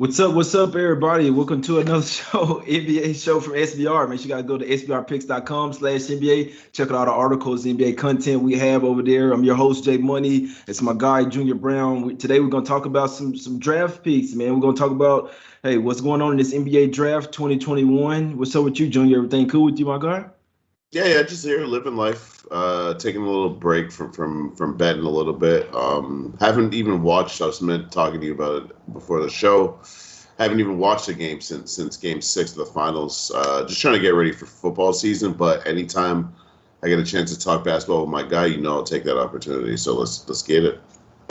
What's up, everybody? Welcome to another show, NBA show from SBR. Make sure you guys go to sbrpicks.com/NBA. Check out all the articles, NBA content we have over there. I'm your host, Jay Money. It's my guy, Junior Browne. Today we're gonna talk about some draft picks, man. We're gonna talk about what's going on in this NBA draft 2021. What's up with you, Junior? Everything cool with you, my guy? Yeah, just here living life, taking a little break from betting a little bit. Haven't even watched. I was meant talking to you about it before the show. Haven't even watched a game since Game 6 of the finals. Just trying to get ready for football season. But anytime I get a chance to talk basketball with my guy, I'll take that opportunity. So let's get it.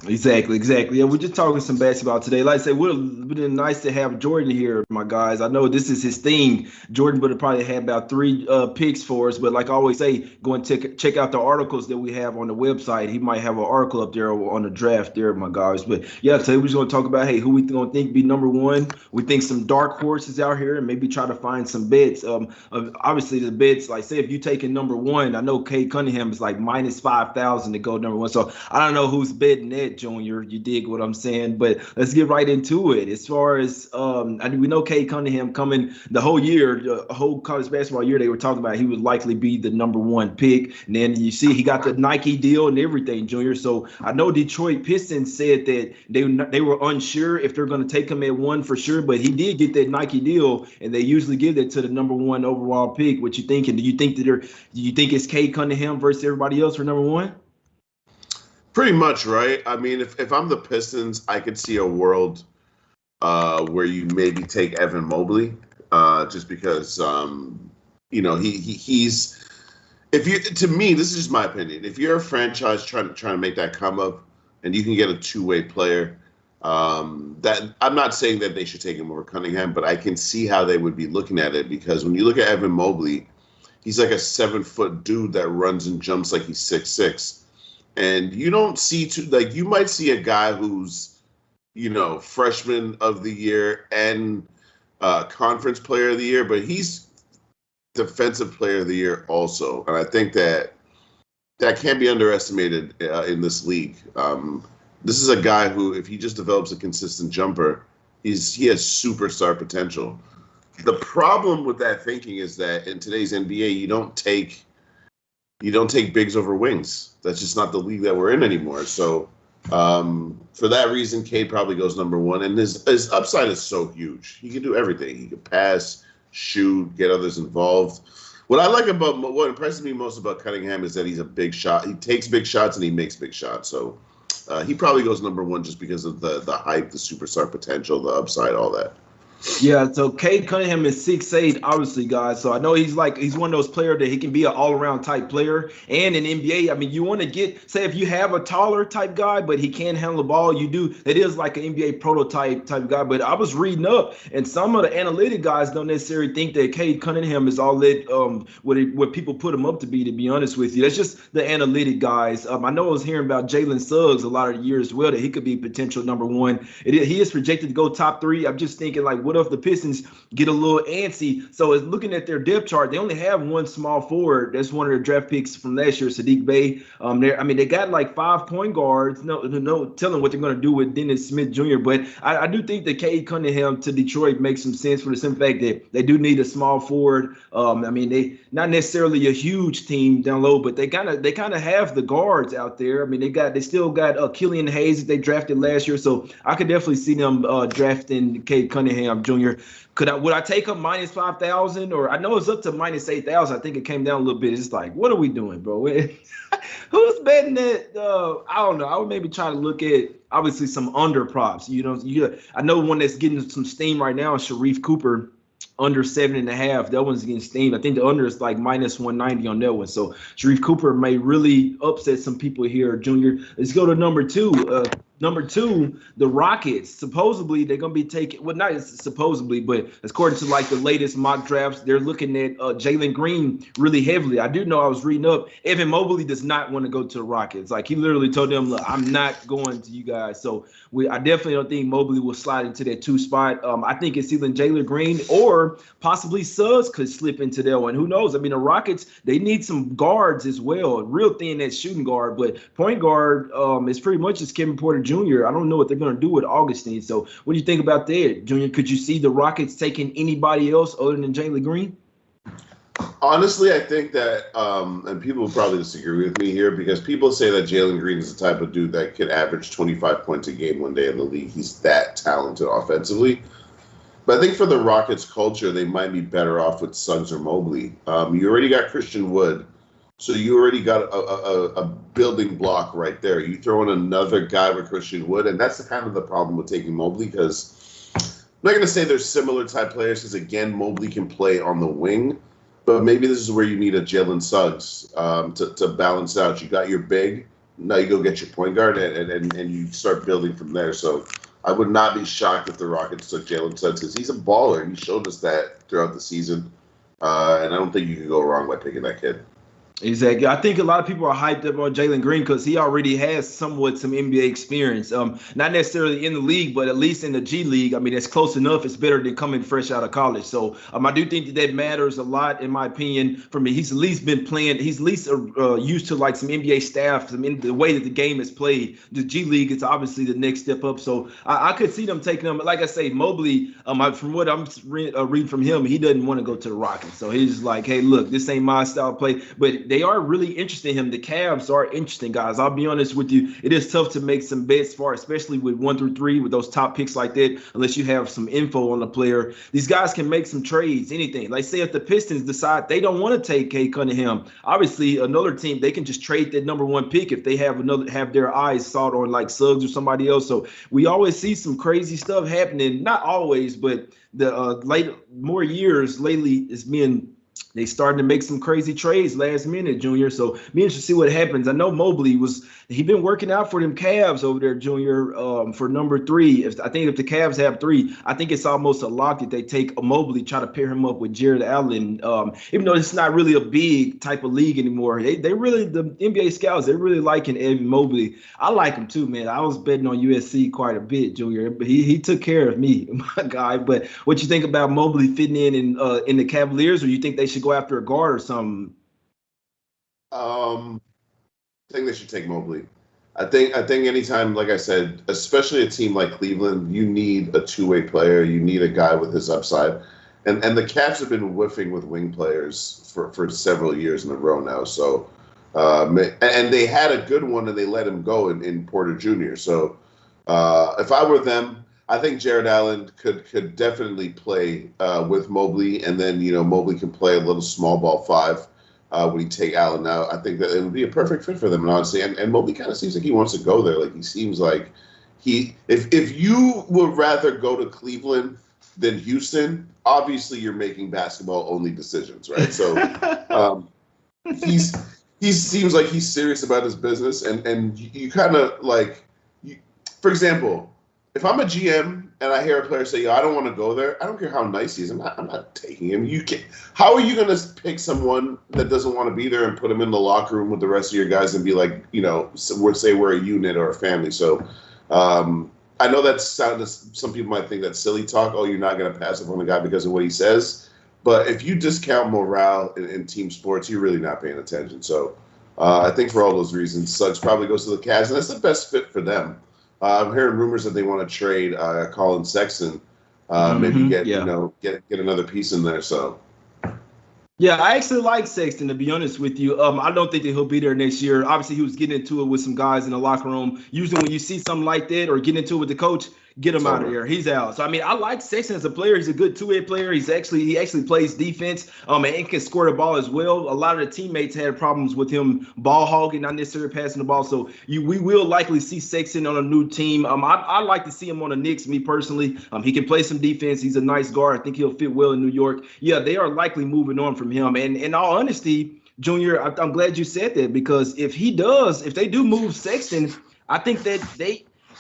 Exactly. Yeah, we're just talking some basketball today. Like I said, would have been nice to have Jordan here, my guys. I know this is his thing. Jordan would have probably had about three picks for us, but like I always say, go and check out the articles that we have on the website. He might have an article up there on the draft there, my guys. But yeah, today we're just going to talk about, who we going to think be number one. We think some dark horses out here and maybe try to find some bets. Obviously, the bets, like say if you taking number one, I know Cade Cunningham is like minus 5,000 to go number one. So I don't know who's betting that, Junior. You dig what I'm saying? But let's get right into it. As far as we know Cade Cunningham coming the whole year, the whole college basketball year, they were talking about he would likely be the number one pick. And then you see he got the Nike deal and everything, Junior. So I know Detroit Pistons said that they were unsure if they're going to take him at one for sure, but he did get that Nike deal, and they usually give that to the number one overall pick. What you thinking? Do you think it's Cade Cunningham versus everybody else for number one? Pretty much, right? I mean, if I'm the Pistons, I could see a world where you maybe take Evan Mobley, just because he's if you to me, this is just my opinion. If you're a franchise trying to make that come up, and you can get a two-way player, that I'm not saying that they should take him over Cunningham, but I can see how they would be looking at it, because when you look at Evan Mobley, he's like a 7-foot dude that runs and jumps like he's 6'6". And you don't see you might see a guy who's, freshman of the year and conference player of the year, but he's defensive player of the year also. And I think that can't be underestimated in this league. This is a guy who, if he just develops a consistent jumper, he has superstar potential. The problem with that thinking is that in today's NBA, you don't take bigs over wings. That's just not the league that we're in anymore. So for that reason, Cade probably goes number one. And his upside is so huge. He can do everything. He can pass, shoot, get others involved. What impresses me most about Cunningham is that he's a big shot. He takes big shots and he makes big shots. So he probably goes number one just because of the hype, the superstar potential, the upside, all that. Yeah, so Cade Cunningham is 6'8", obviously, guys. So I know he's one of those players that he can be an all-around type player. And in NBA, I mean, you want to say if you have a taller type guy, but he can handle the ball, you do. It is like an NBA prototype type guy. But I was reading up, and some of the analytic guys don't necessarily think that Cade Cunningham is all that what people put him up to be honest with you. That's just the analytic guys. I know I was hearing about Jalen Suggs a lot of years as well, that he could be potential number one. He is projected to go top three. I'm just thinking, what if the Pistons get a little antsy? So it's looking at their depth chart, they only have one small forward. That's one of their draft picks from last year, Sadiq Bey. They got like 5 point guards. No telling what they're going to do with Dennis Smith Jr. But I do think that Cade Cunningham to Detroit makes some sense for the simple fact that they do need a small forward. They not necessarily a huge team down low, but they kind of have the guards out there. I mean, they still got Killian Hayes that they drafted last year, so I could definitely see them drafting Cade Cunningham Jr. Would I take him minus 5,000, or I know it's up to minus 8,000? I think it came down a little bit. It's like, what are we doing, bro? Who's betting that? I don't know. I would maybe try to look at obviously some under props. I know one that's getting some steam right now is Sharif Cooper. Under 7.5. That one's getting steamed. I think the under is like minus 190 on that one. So Sharif Cooper may really upset some people here, Junior. Let's go to number two. Number two, the Rockets. Supposedly they're gonna be taking, well, not supposedly, but according to the latest mock drafts, they're looking at Jalen Green really heavily. I do know, I was reading up, Evan Mobley does not want to go to the Rockets. He literally told them, look, I'm not going to you guys. So I definitely don't think Mobley will slide into that 2 spot. I think it's either Jalen Green or possibly Suggs could slip into that one. Who knows? I mean, the Rockets, they need some guards as well. Real thin at shooting guard, but point guard is pretty much just Kevin Porter Jr. Jr., I don't know what they're going to do with Augustine. So what do you think about that, Junior? Could you see the Rockets taking anybody else other than Jalen Green? Honestly, I think that, and people will probably disagree with me here because people say that Jalen Green is the type of dude that could average 25 points a game one day in the league. He's that talented offensively. But I think for the Rockets culture, they might be better off with Suggs or Mobley. You already got Christian Wood, so you already got a building block right there. You throw in another guy with Christian Wood, and that's the kind of the problem with taking Mobley because I'm not going to say they're similar type players because, again, Mobley can play on the wing. But maybe this is where you need a Jalen Suggs to balance out. You got your big, now you go get your point guard, and you start building from there. So I would not be shocked if the Rockets took Jalen Suggs because he's a baller. He showed us that throughout the season. And I don't think you can go wrong by picking that kid. Exactly. I think a lot of people are hyped up on Jalen Green because he already has somewhat some NBA experience. Not necessarily in the league, but at least in the G League. I mean, it's close enough. It's better than coming fresh out of college. So I do think that matters a lot, in my opinion. For me, he's at least been playing. He's at least used to like some NBA staff, the way that the game is played. The G League is obviously the next step up. So I could see them taking him. Like I say, Mobley. From what I'm reading from him, he doesn't want to go to the Rockets. So he's like, hey, look, this ain't my style of play. But they are really interested in him. The Cavs are interesting, guys. I'll be honest with you. It is tough to make some bets for, especially with 1 through 3, with those top picks like that, unless you have some info on the player. These guys can make some trades, anything. Like, say if the Pistons decide they don't want to take Cade Cunningham, obviously another team, they can just trade that number 1 pick if they have their eyes sought on like Suggs or somebody else. So we always see some crazy stuff happening. Not always, but the more years lately it's been. They started to make some crazy trades last minute, Junior. So be interested to see what happens. I know Mobley he been working out for them Cavs over there, Junior, for number 3. I think if the Cavs have 3, I think it's almost a lock that they take a Mobley, try to pair him up with Jared Allen. Even though it's not really a big type of league anymore, they really, the NBA scouts, they're really liking Evan Mobley. I like him too, man. I was betting on USC quite a bit, Junior, but he took care of me, my guy. But what you think about Mobley fitting in the Cavaliers, or you think they should go after a guard or something? I think they should take Mobley. I think anytime, like I said, especially a team like Cleveland, you need a two-way player. You need a guy with his upside. And the Cavs have been whiffing with wing players for several years in a row now. So, and they had a good one and they let him go in Porter Jr. So if I were them, I think Jared Allen could definitely play with Mobley, and then Mobley can play a little small ball 5 when you take Allen out. I think that it would be a perfect fit for them, and honestly, and Mobley kind of seems like he wants to go there. Like he seems like if you would rather go to Cleveland than Houston, obviously you're making basketball only decisions, right? So he seems like he's serious about his business, and you kind of like, for example. If I'm a GM and I hear a player say, "Yo, I don't want to go there," I don't care how nice he is. I'm not taking him. How are you going to pick someone that doesn't want to be there and put him in the locker room with the rest of your guys and be like, say we're a unit or a family? So I know that some people might think that's silly talk. Oh, you're not going to pass up on the guy because of what he says. But if you discount morale in team sports, you're really not paying attention. So I think for all those reasons, Suggs probably goes to the Cavs, and that's the best fit for them. I'm hearing rumors that they want to trade Colin Sexton, maybe get another piece in there. So, yeah, I actually like Sexton, to be honest with you. I don't think that he'll be there next year. Obviously, he was getting into it with some guys in the locker room. Usually, when you see something like that or get into it with the coach, get him out of there. He's out. So I mean, I like Sexton as a player. He's a good two-way player. He actually plays defense. And he can score the ball as well. A lot of the teammates had problems with him ball hogging, not necessarily passing the ball. So we will likely see Sexton on a new team. I like to see him on the Knicks, me personally. He can play some defense. He's a nice guard. I think he'll fit well in New York. Yeah, they are likely moving on from him. And in all honesty, Junior, I'm glad you said that, because if they do move Sexton, I think that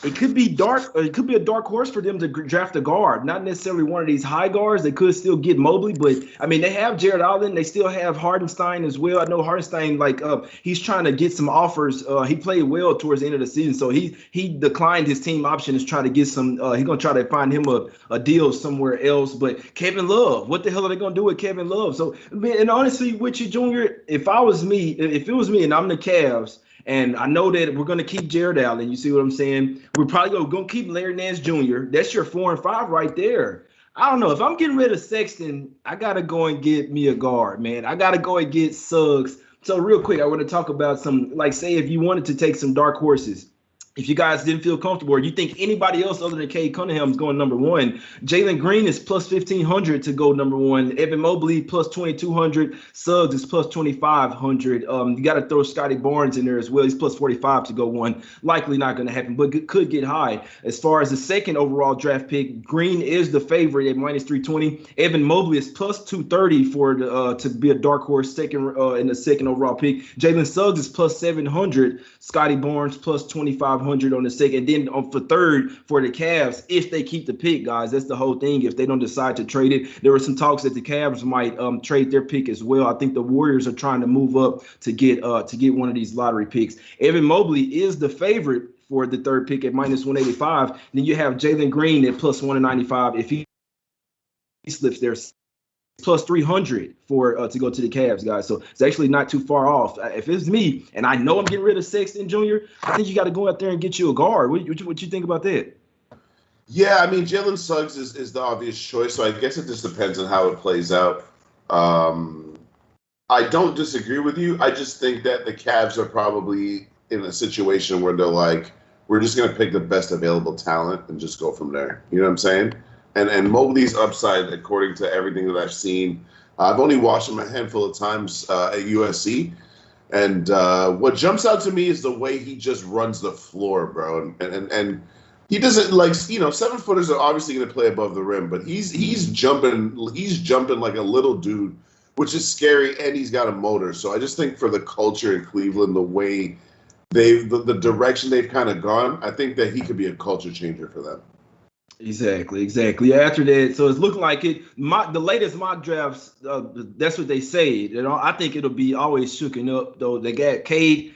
it could be a dark horse for them to draft a guard. Not necessarily one of these high guards. They could still get Mobley, but I mean, they have Jared Allen. They still have Hardenstein as well. I know Hardenstein, he's trying to get some offers. He played well towards the end of the season, so he declined his team option to try to get some. He's gonna try to find him a deal somewhere else. But Kevin Love, what the hell are they gonna do with Kevin Love? So, and honestly, with you, Junior, if it was me and I'm the Cavs, And I know that we're going to keep Jared Allen. You see what I'm saying? We're probably going to keep Larry Nance Jr. That's your 4 and 5 right there. I don't know. If I'm getting rid of Sexton, I got to go and get me a guard, man. I got to go and get Suggs. So real quick, I want to talk about some, like, say if you wanted to take some dark horses. If you guys didn't feel comfortable or you think anybody else other than Cade Cunningham is going number one, Jalen Green is plus 1,500 to go number one. Evan Mobley plus 2,200. Suggs is plus 2,500. You got to throw Scotty Barnes in there as well. He's plus 45 to go one. Likely not going to happen, but could get high. As far as the second overall draft pick, Green is the favorite at minus 320. Evan Mobley is plus 230 for to be a dark horse second in the second overall pick. Jalen Suggs is plus 700. Scotty Barnes plus 2,500 on the second. And then for third for the Cavs, if they keep the pick, guys, that's the whole thing. If they don't decide to trade it, there were some talks that the Cavs might trade their pick as well. I think the Warriors are trying to move up to get one of these lottery picks. Evan Mobley is the favorite for the third pick at minus 185. Then you have Jalen Green at plus 195. If he slips there, plus 300 for to go to the Cavs, guys. So it's actually not too far off. If it's me, and I know I'm getting rid of Sexton Jr., I think you got to go out there and get you a guard. What you think about that? Yeah, I mean, Jalen Suggs is the obvious choice, so I guess it just depends on how it plays out. I don't disagree with you. I just think that the Cavs are probably in a situation where they're like, we're just going to pick the best available talent and just go from there. You know what I'm saying? And Mobley's upside, according to everything that I've seen, I've only watched him a handful of times at USC. And what jumps out to me is the way he just runs the floor, bro. And he doesn't, like, 7-footers are obviously going to play above the rim, but he's jumping like a little dude, which is scary, and he's got a motor. So I just think for the culture in Cleveland, the way the direction they've kind of gone, I think that he could be a culture changer for them. Exactly. After that, so it's looking like it. The latest mock drafts, that's what they say. I think it'll be always shooken up, though. They got Cade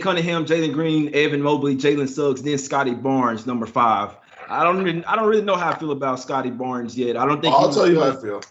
Cunningham, Jalen Green, Evan Mobley, Jalen Suggs, then Scotty Barnes, number 5. I don't really know how I feel about Scotty Barnes yet. I don't think. I'll tell you how I feel.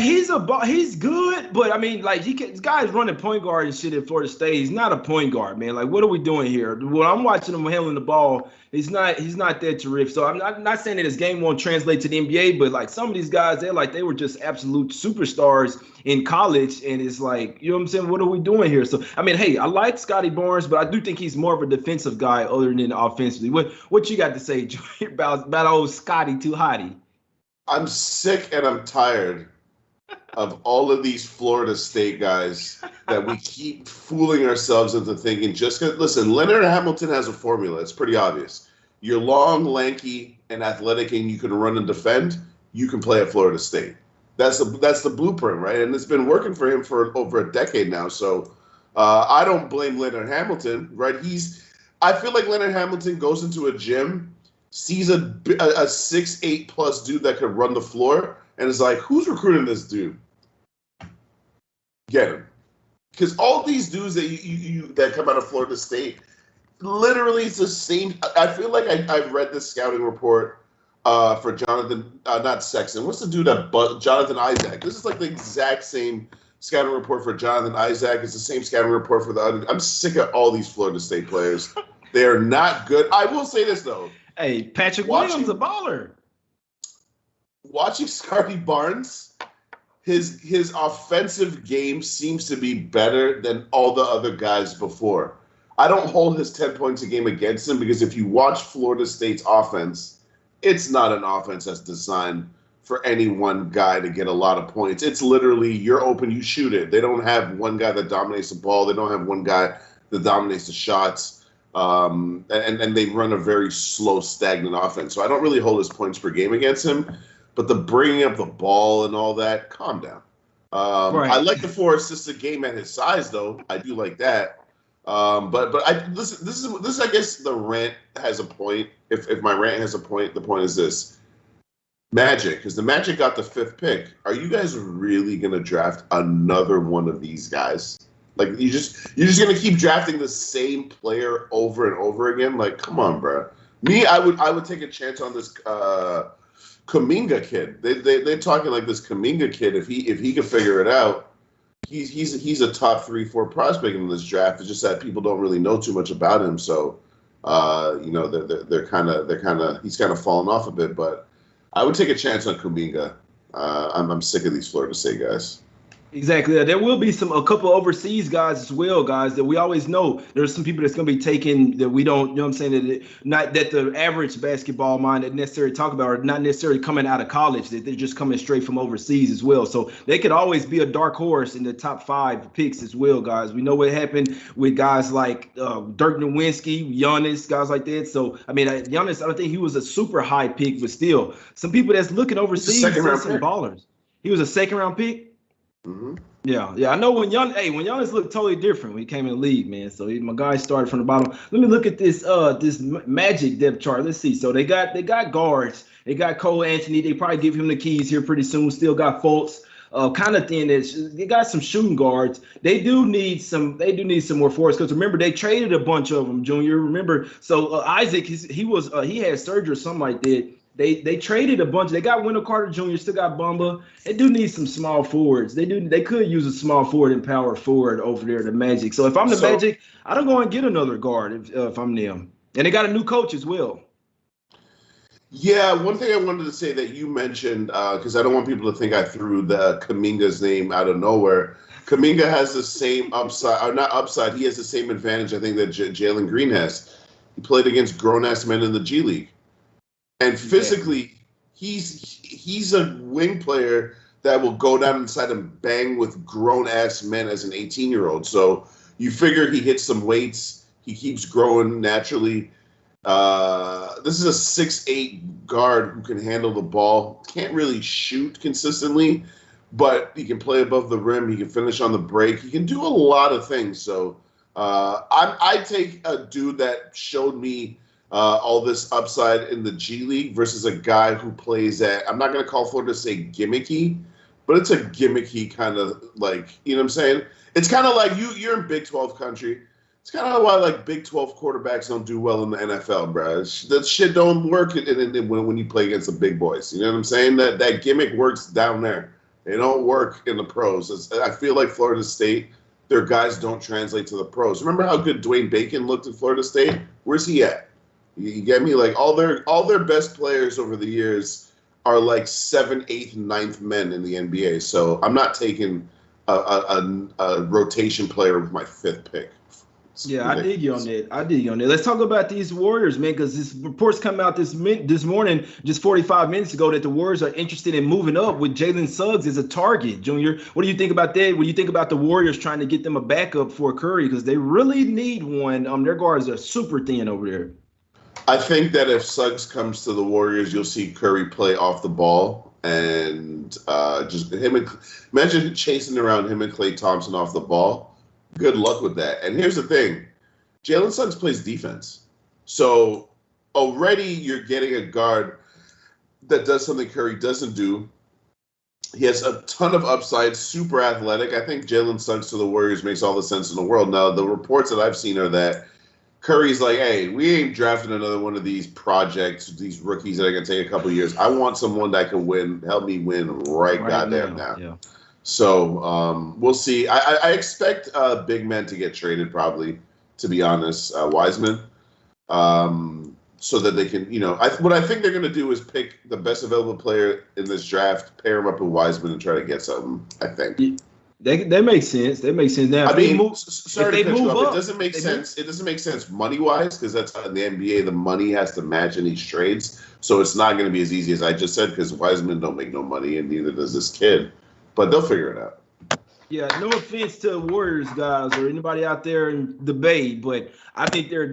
He's good, but I mean, like, this guy's running point guard and shit at Florida State. He's not a point guard, man. Like, what are we doing here? When I'm watching him handling the ball, he's not that terrific. So I'm not saying that his game won't translate to the NBA, but like some of these guys, they were just absolute superstars in college, and it's like, you know what I'm saying? What are we doing here? So I mean, hey, I like Scotty Barnes, but I do think he's more of a defensive guy other than offensively. What you got to say about old Scotty Too Hottie? I'm sick and I'm tired of all of these Florida State guys that we keep fooling ourselves into thinking just because. Listen, Leonard Hamilton has a formula. It's pretty obvious. You're long, lanky, and athletic, and you can run and defend. You can play at Florida State. That's the blueprint, right? And it's been working for him for over a decade now. So I don't blame Leonard Hamilton, right? I feel like Leonard Hamilton goes into a gym, sees a 6'8" plus dude that could run the floor, and is like, who's recruiting this dude? Get him. Because all these dudes that you that come out of Florida State, literally it's the same. I feel like I've read this scouting report for Jonathan, not Sexton. What's the dude Jonathan Isaac? This is like the exact same scouting report for Jonathan Isaac. It's the same scouting report for the other. I'm sick of all these Florida State players. They are not good. I will say this, though. Hey, Patrick Williams, a baller. Watching Scotty Barnes, his offensive game seems to be better than all the other guys before. I don't hold his 10 points a game against him because if you watch Florida State's offense, it's not an offense that's designed for any one guy to get a lot of points. It's literally you're open, you shoot it. They don't have one guy that dominates the ball. They don't have one guy that dominates the shots. And they run a very slow, stagnant offense. So I don't really hold his points per game against him. But the bringing up the ball and all that, calm down. Right. I like the 4 assists a game at his size, though. I do like that. This is I guess the rant has a point. If my rant has a point, the point is this: Magic, because the Magic got the 5th pick. Are you guys really gonna draft another one of these guys? Like you're just gonna keep drafting the same player over and over again? Like, come on, bro. Me, I would take a chance on this. Kuminga kid. They're talking like this Kuminga kid. If he could figure it out, he's a top 3-4 prospect in this draft. It's just that people don't really know too much about him. So, they're kind of he's kind of fallen off a bit. But I would take a chance on Kuminga. I'm sick of these Florida State guys. Exactly. There will be a couple overseas guys as well, guys, that we always know. There's some people that's going to be taken that we don't, you know what I'm saying, not that the average basketball mind that necessarily talk about are not necessarily coming out of college, that they're just coming straight from overseas as well. So they could always be a dark horse in the top 5 picks as well, guys. We know what happened with guys like Dirk Nowitzki, Giannis, guys like that. So, I mean, Giannis, I don't think he was a super high pick, but still, some people that's looking overseas, some ballers. He was a second-round pick? Mm-hmm. Yeah. I know when Giannis looked totally different when he came in the league, man. So my guy started from the bottom. Let me look at this Magic depth chart. Let's see. So they got guards. They got Cole Anthony. They probably give him the keys here pretty soon. Still got Fultz. Kind of thin. They got some shooting guards. They do need some more forwards because remember they traded a bunch of them, Junior. Remember, so Isaac he had surgery or something like that. They traded a bunch. They got Wendell Carter Jr., still got Bumba. They do need some small forwards. They could use a small forward and power forward over there, the Magic. So if I'm the Magic, I don't go and get another guard if I'm them. And they got a new coach as well. Yeah, one thing I wanted to say that you mentioned, because I don't want people to think I threw the Kuminga's name out of nowhere. Kuminga has the same upside, or not upside, he has the same advantage, I think, that Jalen Green has. He played against grown-ass men in the G League. And physically, he's a wing player that will go down inside and bang with grown-ass men as an 18-year-old. So you figure he hits some weights. He keeps growing naturally. This is a 6'8" guard who can handle the ball. Can't really shoot consistently, but he can play above the rim. He can finish on the break. He can do a lot of things. So I take a dude that showed me all this upside in the G League versus a guy who plays at, I'm not going to call Florida State gimmicky, but it's a gimmicky kind of like, you know what I'm saying? It's kind of like you're in Big 12 country. It's kind of why like Big 12 quarterbacks don't do well in the NFL, bro. That shit don't work when you play against the big boys. You know what I'm saying? That gimmick works down there. They don't work in the pros. I feel like Florida State, their guys don't translate to the pros. Remember how good Dwayne Bacon looked at Florida State? Where's he at? You get me? Like all their best players over the years are like 7th, 8th, 9th men in the NBA. So I'm not taking a rotation player with my 5th pick. Yeah, I dig you on that. Let's talk about these Warriors, man, because this reports come out this morning, just 45 minutes ago, that the Warriors are interested in moving up with Jalen Suggs as a target. Junior, what do you think about that? What do you think about the Warriors trying to get them a backup for Curry? Because they really need one. Their guards are super thin over there. I think that if Suggs comes to the Warriors, you'll see Curry play off the ball and just him and imagine chasing around him and Klay Thompson off the ball. Good luck with that. And here's the thing. Jalen Suggs plays defense. So already you're getting a guard that does something Curry doesn't do. He has a ton of upside, super athletic. I think Jalen Suggs to the Warriors makes all the sense in the world. Now, the reports that I've seen are that Curry's like, hey, we ain't drafting another one of these projects, these rookies that are going to take a couple of years. I want someone that can help me win right goddamn now. Yeah. So we'll see. I expect big men to get traded probably, to be honest, Wiseman, so that they can, what I think they're going to do is pick the best available player in this draft, pair him up with Wiseman and try to get something, I think. That makes sense. That makes sense. Now, sorry to cut you off. It doesn't make sense. It doesn't make sense money-wise because that's in the NBA. The money has to match in these trades, so it's not going to be as easy as I just said because Wiseman don't make no money and neither does this kid. But they'll figure it out. Yeah, no offense to Warriors guys or anybody out there in the Bay, but I think their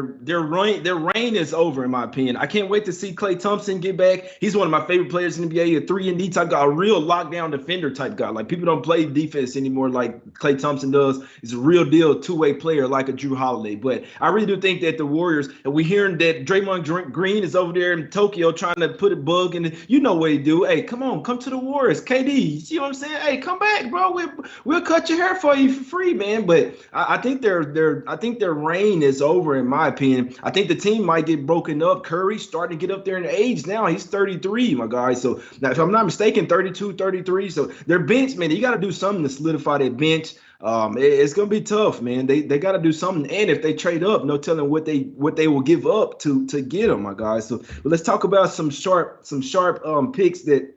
reign is over, in my opinion. I can't wait to see Klay Thompson get back. He's one of my favorite players in the NBA, a 3-and-D type guy, a real lockdown defender type guy. Like, people don't play defense anymore like Klay Thompson does. He's a real deal two-way player like a Drew Holiday. But I really do think that the Warriors, and we're hearing that Draymond Green is over there in Tokyo trying to put a bug in. You know what he do. Hey, come to the Warriors. KD, you see what I'm saying? Hey, come back, bro. we'll cut your hair for you for free, man. But I think their reign is over, in my opinion. I think the team might get broken up. Curry's starting to get up there in age now. He's 33, my guy. So now, if I'm not mistaken, 32, 33. So their bench, man, you got to do something to solidify that bench. It's gonna be tough, man. They got to do something, and if they trade up, no telling what they will give up to get them, my guys. So but let's talk about some sharp picks that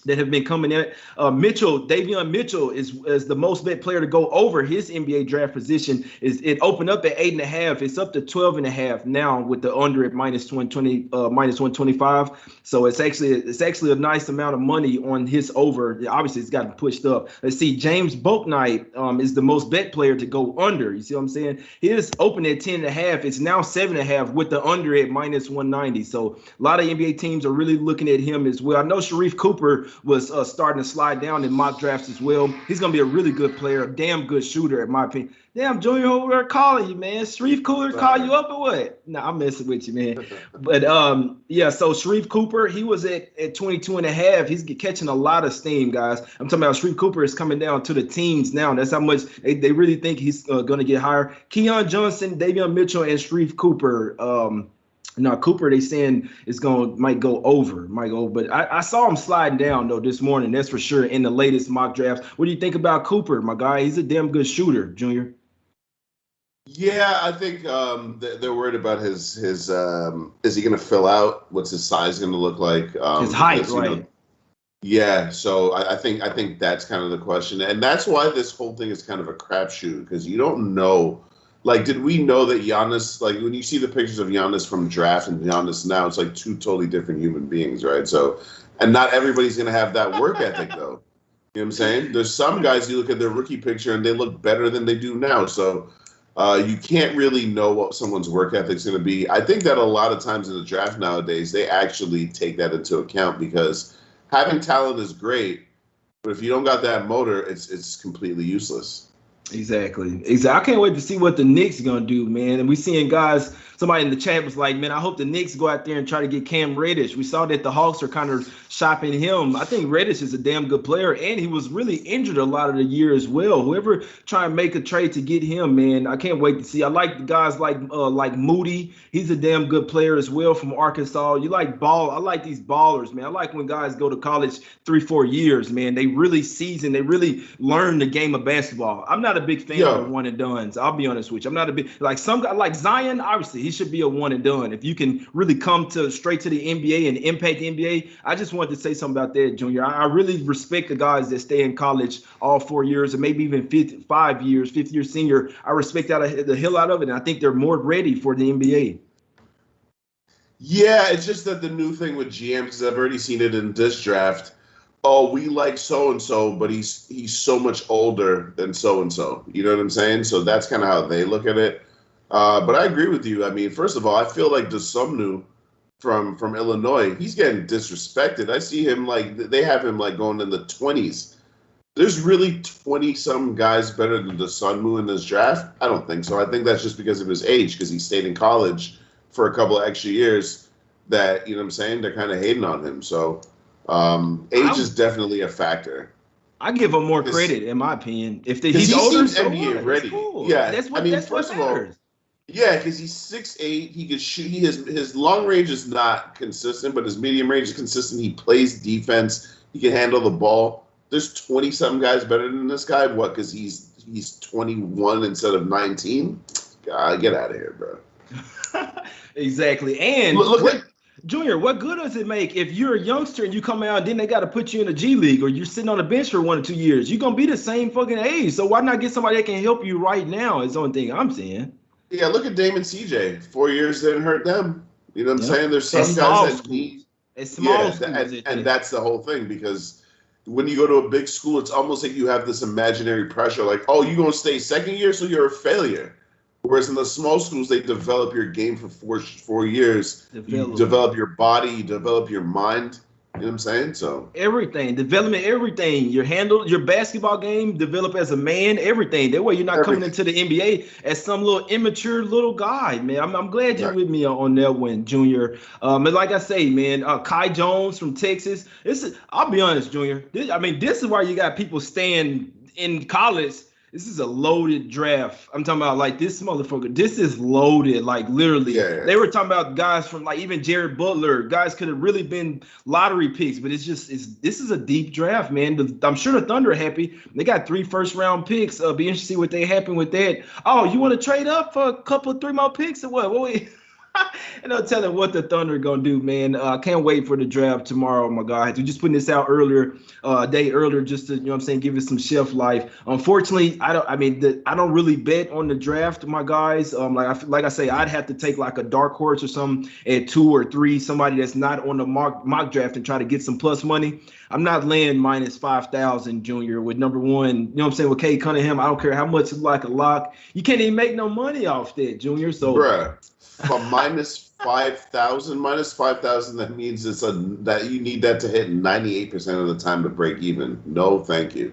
have been coming in. Davion Mitchell is the most bet player to go over his NBA draft position. It opened up at 8.5. It's up to 12.5 now with the under at minus 120, minus 125. So it's actually a nice amount of money on his over. Obviously, it's gotten pushed up. Let's see. James Bouknight is the most bet player to go under. You see what I'm saying? His open at 10.5. It's now 7.5 with the under at minus 190. So a lot of NBA teams are really looking at him as well. I know Sharif Cooper was starting to slide down in mock drafts as well. He's going to be a really good player, a damn good shooter, in my opinion. Damn, Junior over there calling you, man. Sharif Cooper call you up or what? Nah, I'm messing with you, man. But, yeah, so Sharif Cooper, he was at 22.5. He's catching a lot of steam, guys. I'm talking about Sharif Cooper is coming down to the teens now. That's how much they really think he's going to get higher. Keon Johnson, Davion Mitchell, and Sharif Cooper, now Cooper, they saying might go over, but I saw him sliding down though this morning. That's for sure in the latest mock drafts. What do you think about Cooper, my guy? He's a damn good shooter, Junior. Yeah, I think they're worried about his is he going to fill out? What's his size going to look like? His height, right? Yeah, so I think that's kind of the question, and that's why this whole thing is kind of a crapshoot because you don't know. Like, did we know that Giannis, like, when you see the pictures of Giannis from draft and Giannis now, it's like two totally different human beings, right? So, and not everybody's going to have that work ethic, though. You know what I'm saying? There's some guys, you look at their rookie picture and they look better than they do now. So, you can't really know what someone's work ethic's going to be. I think that a lot of times in the draft nowadays, they actually take that into account because having talent is great, but if you don't got that motor, it's completely useless. Exactly. I can't wait to see what the Knicks are going to do, man. And we seeing guys, somebody in the chat was like, man, I hope the Knicks go out there and try to get Cam Reddish. We saw that the Hawks are kind of shopping him. I think Reddish is a damn good player, and he was really injured a lot of the year as well. Whoever try and make a trade to get him, man, I can't wait to see. I like the guys like Moody. He's a damn good player as well from Arkansas. You like ball. I like these ballers, man. I like when guys go to college 3-4 years, man. They really season. They really learn the game of basketball. I'm not a big fan of the one and dones. I'll be honest with you. I'm not a big like some guy like Zion. Obviously, he should be a one and done. If you can really come straight to the NBA and impact the NBA, I just wanted to say something about that, Junior. I really respect the guys that stay in college all 4 years or maybe even 5 years, fifth year senior. I respect the hell out of it, and I think they're more ready for the NBA. Yeah, it's just that the new thing with GMs, because I've already seen it in this draft. Oh, we like so-and-so, but he's so much older than so-and-so. You know what I'm saying? So that's kind of how they look at it. But I agree with you. I mean, first of all, I feel like Desumnu from Illinois, he's getting disrespected. I see him like they have him like going in the 20s. There's really 20-some guys better than Desumnu in this draft? I don't think so. I think that's just because of his age, because he stayed in college for a couple of extra years that, you know what I'm saying, they're kind of hating on him. So age is definitely a factor. I give him more credit, in my opinion. If he's older, so NBA ready. Cool. Yeah, that's what first of all, yeah, because he's 6'8", he can shoot. His long range is not consistent, but his medium range is consistent. He plays defense. He can handle the ball. There's 20-something guys better than this guy. What? Because he's 21 instead of 19. God, get out of here, bro. Exactly. And Junior, what good does it make if you're a youngster and you come out and then they got to put you in a G League or you're sitting on the bench for 1 or 2 years? You're going to be the same fucking age. So why not get somebody that can help you right now is the only thing I'm saying. Yeah, look at Damon CJ. 4 years didn't hurt them. You know what I'm saying? There's some guys that need. It's small and that's the whole thing because when you go to a big school, it's almost like you have this imaginary pressure like, oh, you're going to stay second year, so you're a failure. Whereas in the small schools, they develop your game for four years. You develop your body, you develop your mind. You know what I'm saying? So everything, development, everything. Your basketball game, develop as a man, everything. That way you're not coming into the NBA as some little immature little guy, man. I'm glad you're with me on that one, Junior. But like I say, man, Kai Jones from Texas. I'll be honest, Junior. This is why you got people staying in college, this is a loaded draft. I'm talking about like this motherfucker. This is loaded, like literally. Yeah. They were talking about guys from like even Jared Butler. Guys could have really been lottery picks, but this is a deep draft, man. I'm sure the Thunder are happy. They got 3 first-round picks. Be interested to see what they happen with that. Oh, you want to trade up for a couple 3 more picks or what? And I'll tell you what the Thunder are gonna do, man. I can't wait for the draft tomorrow, my guys. We're just putting this out earlier, a day earlier, just to, you know what I'm saying, give it some shelf life. Unfortunately, I don't really bet on the draft, my guys. Like I say, I'd have to take like a dark horse or something at 2 or 3, somebody that's not on the mock draft and try to get some plus money. I'm not laying minus 5,000, Junior, with number 1. You know what I'm saying, with Cade Cunningham. I don't care how much it's like a lock. You can't even make no money off that, Junior. So, bruh. From minus 5,000, that means that you need that to hit 98% of the time to break even. No, thank you.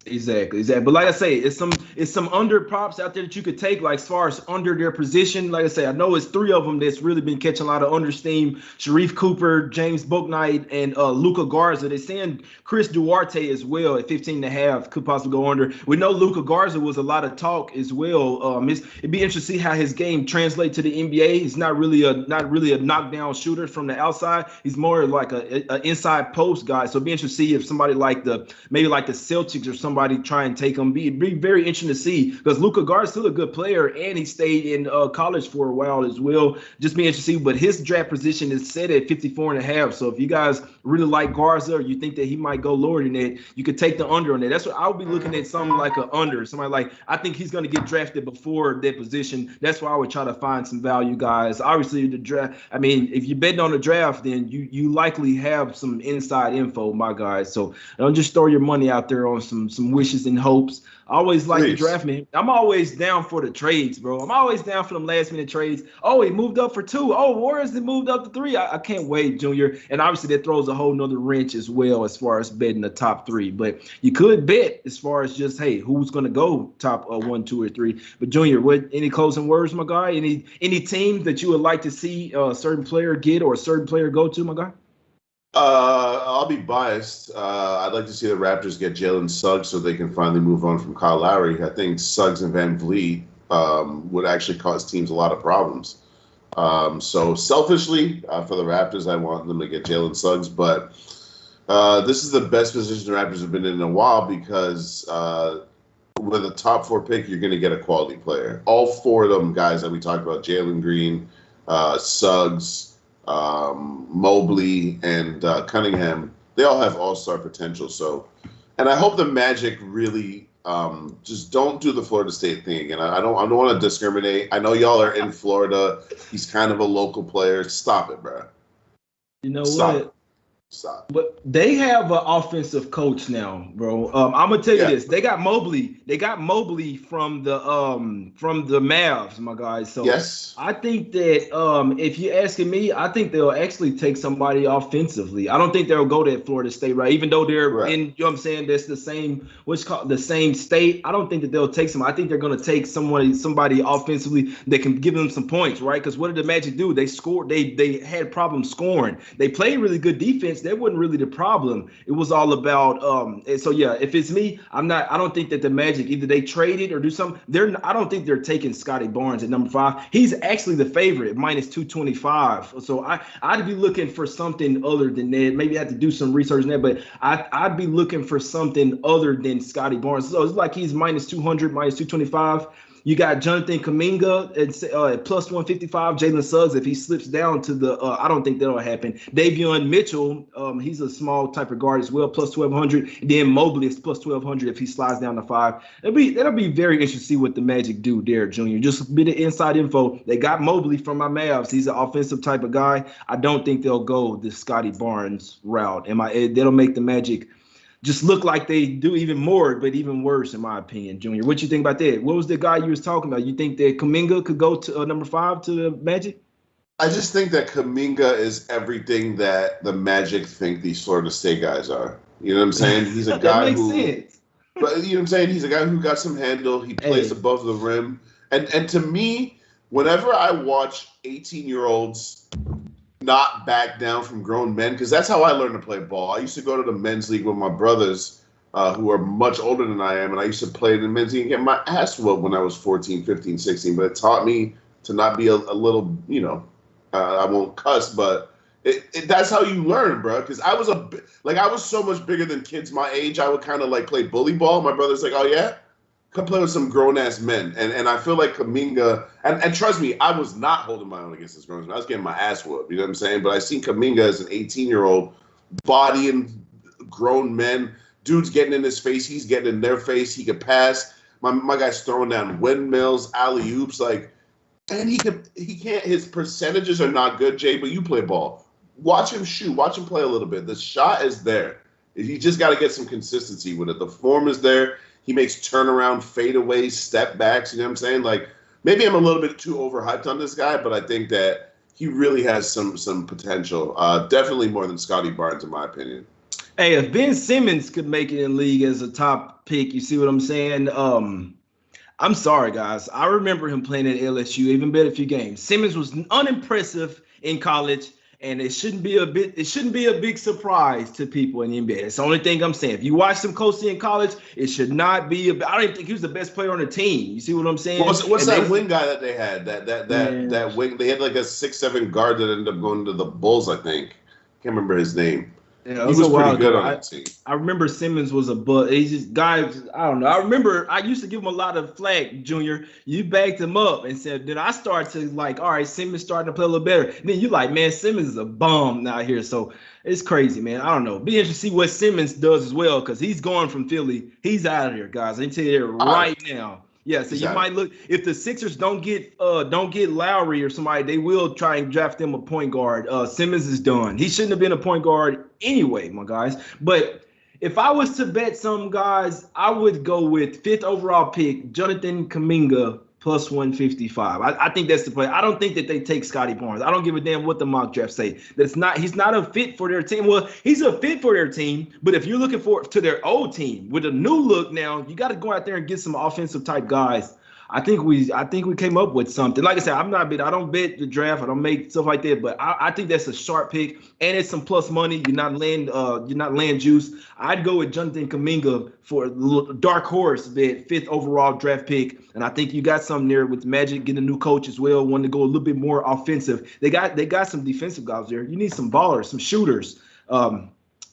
Exactly. But like I say, it's some under props out there that you could take, like as far as under their position. Like I say, I know it's 3 of them that's really been catching a lot of under steam. Sharif Cooper, James Bouknight, and Luka Garza. They're saying Chris Duarte as well at 15.5 could possibly go under. We know Luka Garza was a lot of talk as well. It'd be interesting to see how his game translates to the NBA. He's not really a knockdown shooter from the outside. He's more like a inside post guy. So it'd be interesting to see if somebody like the Celtics or somebody try and take him. Be very interesting to see, because Luka Garza's still a good player and he stayed in college for a while as well. Just be interesting to see. But his draft position is set at 54.5. So if you guys really like Garza or you think that he might go lower than that, you could take the under on that. That's what I'll be looking at, something like an under. Somebody like, I think he's going to get drafted before that position. That's why I would try to find some value, guys. Obviously, the draft, I mean, if you're betting on the draft, then you likely have some inside info, my guys. So don't just throw your money out there on some wishes and hopes. I always like the draft, man. I'm always down for the trades, bro. I'm always down for them last minute trades. Oh, he moved up for 2. Oh, Warriors, they moved up to 3. I can't wait, Junior. And obviously that throws a whole nother wrench as well as far as betting the top 3. But you could bet as far as just, hey, who's going to go top 1, 2, or 3. But Junior, any closing words, my guy? Any teams that you would like to see a certain player get or a certain player go to, my guy? I'll be biased. I'd like to see the Raptors get Jalen Suggs so they can finally move on from Kyle Lowry. I think Suggs and Van Vliet would actually cause teams a lot of problems. So selfishly, for the Raptors, I want them to get Jalen Suggs. But this is the best position the Raptors have been in a while, because with a top 4 pick, you're going to get a quality player. All 4 of them guys that we talked about, Jalen Green, Suggs, Mobley, and Cunningham, they all have all-star potential. So, and I hope the Magic really just don't do the Florida State thing. And I don't want to discriminate. I know y'all are in Florida. He's kind of a local player. Stop it, bro. You know Stop what? it. Stop. But they have an offensive coach now, bro. I'm gonna tell you this: they got Mobley. They got Mobley from the Mavs, my guys. So yes, I think that if you're asking me, I think they'll actually take somebody offensively. I don't think they'll go to Florida State, right? Even though they're in, you know what I'm saying, that's the same, what's called the same state. I don't think that they'll take some. I think they're gonna take somebody offensively that can give them some points, right? Because what did the Magic do? They scored. They had problems scoring. They played really good defense. That wasn't really the problem. It was all about and so yeah, if it's me, I don't think that the Magic, either they trade it or do something. I don't think they're taking Scotty Barnes at number 5. He's actually the favorite, minus 225. So I'd be looking for something other than that. Maybe I have to do some research on that, but I'd be looking for something other than Scotty Barnes. So it's like he's minus 200, minus 225. You got Jonathan Kuminga at plus 155. Jalen Suggs, if he slips down to the, I don't think that'll happen. Davion Mitchell, he's a small type of guard as well, plus 1,200. Then Mobley is plus 1,200 if he slides down to 5. That'll be very interesting to see what the Magic do there, Junior. Just a bit of inside info. They got Mobley from my Mavs. He's an offensive type of guy. I don't think they'll go the Scotty Barnes route. That'll make the Magic just look like they do even more, but even worse, in my opinion, Junior. What you think about that? What was the guy you was talking about? You think that Kuminga could go to number 5 to the Magic? I just think that Kuminga is everything that the Magic think these Florida State guys are. You know what I'm saying? He's a guy that makes sense. But you know what I'm saying? He's a guy who got some handle. He plays above the rim. And to me, whenever I watch 18-year-olds not back down from grown men, because that's how I learned to play ball. I used to go to the men's league with my brothers, who are much older than I am, and I used to play in the men's league and get my ass whooped when I was 14, 15, 16. But it taught me to not be a little, I won't cuss, but that's how you learn, bro. Because I was so much bigger than kids my age. I would kind of like play bully ball. My brother's like, oh yeah, come play with some grown ass men. And I feel like Kaminga, and trust me, I was not holding my own against this grown man. I was getting my ass whooped. You know what I'm saying? But I seen Kaminga as an 18-year-old bodying grown men. Dude's getting in his face. He's getting in their face. He could pass. My guy's throwing down windmills, alley oops, and he can't. His percentages are not good, Jay. But you play ball. Watch him shoot. Watch him play a little bit. The shot is there. You just got to get some consistency with it. The form is there. He makes turnaround, fadeaways, step backs. You know what I'm saying? Like, maybe I'm a little bit too overhyped on this guy, but I think that he really has some potential. Definitely more than Scotty Barnes, in my opinion. Hey, if Ben Simmons could make it in the league as a top pick, you see what I'm saying? I'm sorry, guys. I remember him playing at LSU, even bet a few games. Simmons was unimpressive in college, and it shouldn't be a big surprise to people in the NBA. It's the only thing I'm saying. If you watch him closely in college, it should not be. I don't even think he was the best player on the team. You see what I'm saying? What's that wing guy that they had? That wing. They had like a 6'7" guard that ended up going to the Bulls. I think. Can't remember his name. Yeah, he was pretty good on that team. I remember Simmons was a bust. He's just guys. I don't know. I remember I used to give him a lot of flack, Junior. You backed him up and said, then I started to like, all right, Simmons starting to play a little better. And then you like, man, Simmons is a bum now here. So it's crazy, man. I don't know. Be interested to see what Simmons does as well, because he's going from Philly. He's out of here, guys. I can tell you that right now. Yeah, so you might look, if the Sixers don't get Lowry or somebody, they will try and draft them a point guard. Simmons is done. He shouldn't have been a point guard anyway, my guys. But if I was to bet some guys, I would go with 5th overall pick, Jonathan Kuminga, plus 155. I think that's the play. I don't think that they take Scotty Barnes. I don't give a damn what the mock draft say. He's not a fit for their team. Well, he's a fit for their team, but if you're looking to their old team with a new look now, you got to go out there and get some offensive type guys. I think we came up with something. Like I said, I don't bet the draft. I don't make stuff like that, but I think that's a sharp pick, and it's some plus money. You're not laying juice. I'd go with Jonathan Kuminga for a dark horse bet, 5th overall draft pick, and I think you got something there with Magic getting a new coach as well, wanting to go a little bit more offensive. They got some defensive guys there. You need some ballers, some shooters.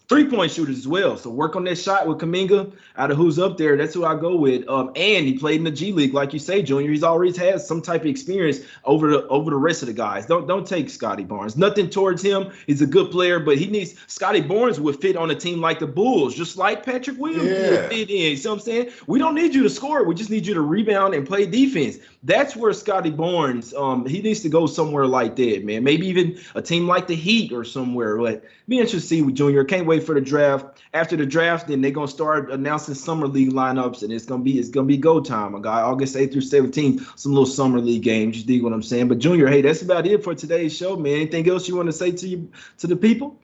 3-point shooters as well. So work on that shot with Kuminga. Out of who's up there, that's who I go with. And he played in the G League, like you say, Junior. He's always had some type of experience over the rest of the guys. Don't take Scotty Barnes. Nothing towards him. He's a good player, but Scotty Barnes would fit on a team like the Bulls, just like Patrick Williams would fit in. You see what I'm saying? We don't need you to score. We just need you to rebound and play defense. That's where Scotty Barnes, he needs to go somewhere like that, man. Maybe even a team like the Heat or somewhere. But be interested to see with Junior. Can't wait for the draft. After the draft, then they're gonna start announcing summer league lineups, and it's gonna be go time, my guy. August 8th through 17th, some little summer league games. You dig what I'm saying? But Junior, hey, that's about it for today's show, man. Anything else you want to say to the people?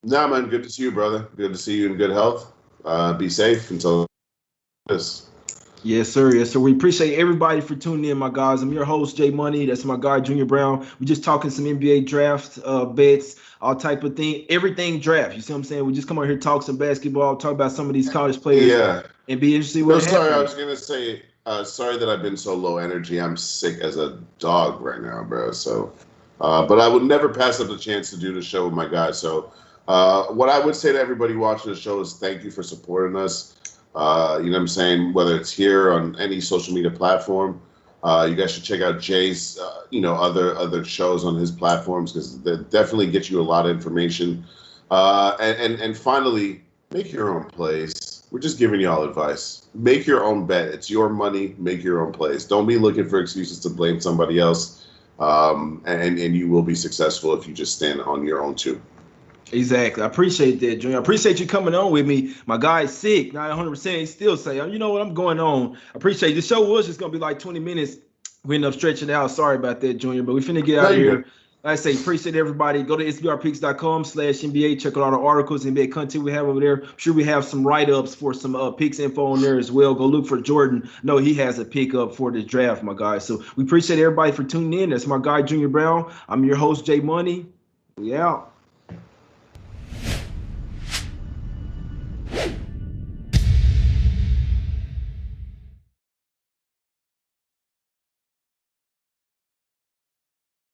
Nah, man. Good to see you, brother. Good to see you in good health. Be safe until this. Yes, sir. Yes, sir. We appreciate everybody for tuning in, my guys. I'm your host, Jay Money. That's my guy, Junior Browne. We're just talking some NBA draft bets, all type of thing, everything draft. You see what I'm saying? We just come out here, talk some basketball, talk about some of these college players. Yeah. And be interested what happens. Sorry, I was gonna say, sorry that I've been so low energy. I'm sick as a dog right now, bro. So, but I would never pass up the chance to do the show with my guys. So, what I would say to everybody watching the show is thank you for supporting us. You know what I'm saying? Whether it's here on any social media platform, you guys should check out Jay's, other shows on his platforms, because they definitely get you a lot of information. And finally, make your own plays. We're just giving y'all advice. Make your own bet. It's your money. Make your own plays. Don't be looking for excuses to blame somebody else. And you will be successful if you just stand on your own too. Exactly. I appreciate that, Junior. I appreciate you coming on with me. My guy's sick, not 100%. He still say, you know what, I'm going on. I appreciate it. The show was just going to be like 20 minutes. We ended up stretching out. Sorry about that, Junior, but we finna get out of here. Like I say, appreciate everybody. Go to sbrpicks.com/NBA. Check out all the articles, NBA content we have over there. I'm sure we have some write-ups for some picks info on there as well. Go look for Jordan. No, he has a pick up for the draft, my guy. So we appreciate everybody for tuning in. That's my guy, Junior Browne. I'm your host, Jay Money. We out.